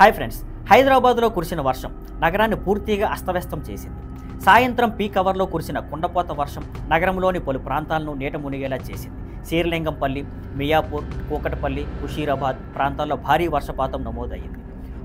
Hi friends, హైదరాబాద్లో కురిసిన వర్షం నగరాన్ని పూర్తిగా అస్తవ్యస్తం చేసింది. సాయంత్రం పీక్ అవర్లో కురిసిన కుండపోత వర్షం నగరంలోని పలు ప్రాంతాలను నీట మునిగేలా చేసింది. శ్రీలింగంపల్లి, మియాపూర్, కూకట్పల్లి, ముషీరాబాద్ ప్రాంతాల్లో భారీ వర్షపాతం నమోదయ్యింది.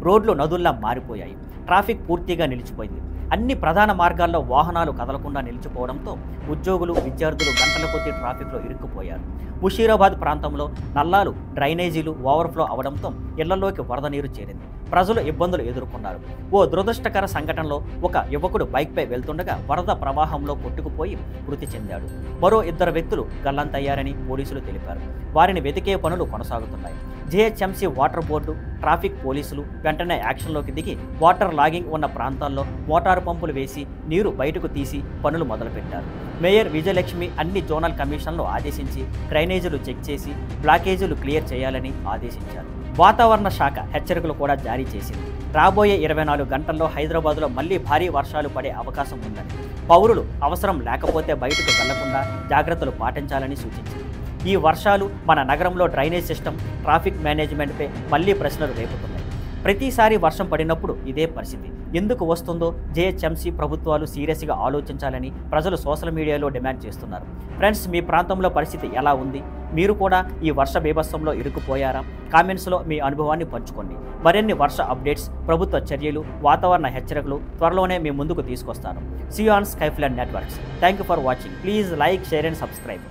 రోడ్లు నదుల్లా మారిపోయాయి. ట్రాఫిక్ పూర్తిగా నిలిచిపోయింది. అన్ని ప్రధాన మార్గాల్లో వాహనాలు కదలకుండా నిలిచిపోవడంతో ఉద్యోగులు, విద్యార్థులు గంటల కొద్దీ ట్రాఫిక్లో ఇరుక్కుపోయారు. ముషీరాబాద్ ప్రాంతంలో నల్లాలు, డ్రైనేజీలు ఓవర్ఫ్లో అవడంతో ఇళ్లలోకి వరద నీరు చేరింది. ప్రజలు ఇబ్బందులు ఎదుర్కొన్నారు. ఓ దురదృష్టకర సంఘటనలో ఒక యువకుడు బైక్పై వెళ్తుండగా వరద ప్రవాహంలో కొట్టుకుపోయి మృతి చెందాడు. మరో 2 వ్యక్తులు గల్లంతయ్యారని పోలీసులు తెలిపారు. వారిని వెతికే పనులు కొనసాగుతున్నాయి. జీహెచ్ఎంసీ వాటర్ బోర్డు, ట్రాఫిక్ పోలీసులు వెంటనే యాక్షన్లోకి దిగి వాటర్ లాగింగ్ ఉన్న ప్రాంతాల్లో మోటారు పంపులు వేసి నీరు బయటకు తీసి పనులు మొదలుపెట్టారు. మేయర్ విజయలక్ష్మి అన్ని జోనల్ కమిషన్లు ఆదేశించి డ్రైనేజీలు చెక్ చేసి బ్లాకేజీలు క్లియర్ చేయాలని ఆదేశించారు. వాతావరణ శాఖ హెచ్చరికలు కూడా జారీ చేసింది. రాబోయే 24 గంటల్లో హైదరాబాద్లో మళ్లీ భారీ వర్షాలు పడే అవకాశం ఉందని, పౌరులు అవసరం లేకపోతే బయటకు వెళ్లకుండా జాగ్రత్తలు పాటించాలని సూచించింది. ఈ వర్షాలు మన నగరంలో డ్రైనేజ్ సిస్టమ్, ట్రాఫిక్ మేనేజ్మెంట్పై మళ్లీ ప్రశ్నలు రేపుతున్నాయి. ప్రతిసారి వర్షం పడినప్పుడు ఇదే పరిస్థితి ఎందుకు వస్తుందో జీహెచ్ఎంసీ ప్రభుత్వాలు సీరియస్గా ఆలోచించాలని ప్రజలు సోషల్ మీడియాలో డిమాండ్ చేస్తున్నారు. ఫ్రెండ్స్, మీ ప్రాంతంలో పరిస్థితి ఎలా ఉంది? మీరు కూడా ఈ వర్ష బీభత్సంలో ఇరుక్కుపోయారా? కామెంట్స్లో మీ అనుభవాన్ని పంచుకోండి. మరిన్ని వర్ష అప్డేట్స్, ప్రభుత్వ చర్యలు, వాతావరణ హెచ్చరికలు త్వరలోనే మీ ముందుకు తీసుకొస్తాను. See you on Skyfland networks. Thank you for watching. Please like, share and subscribe.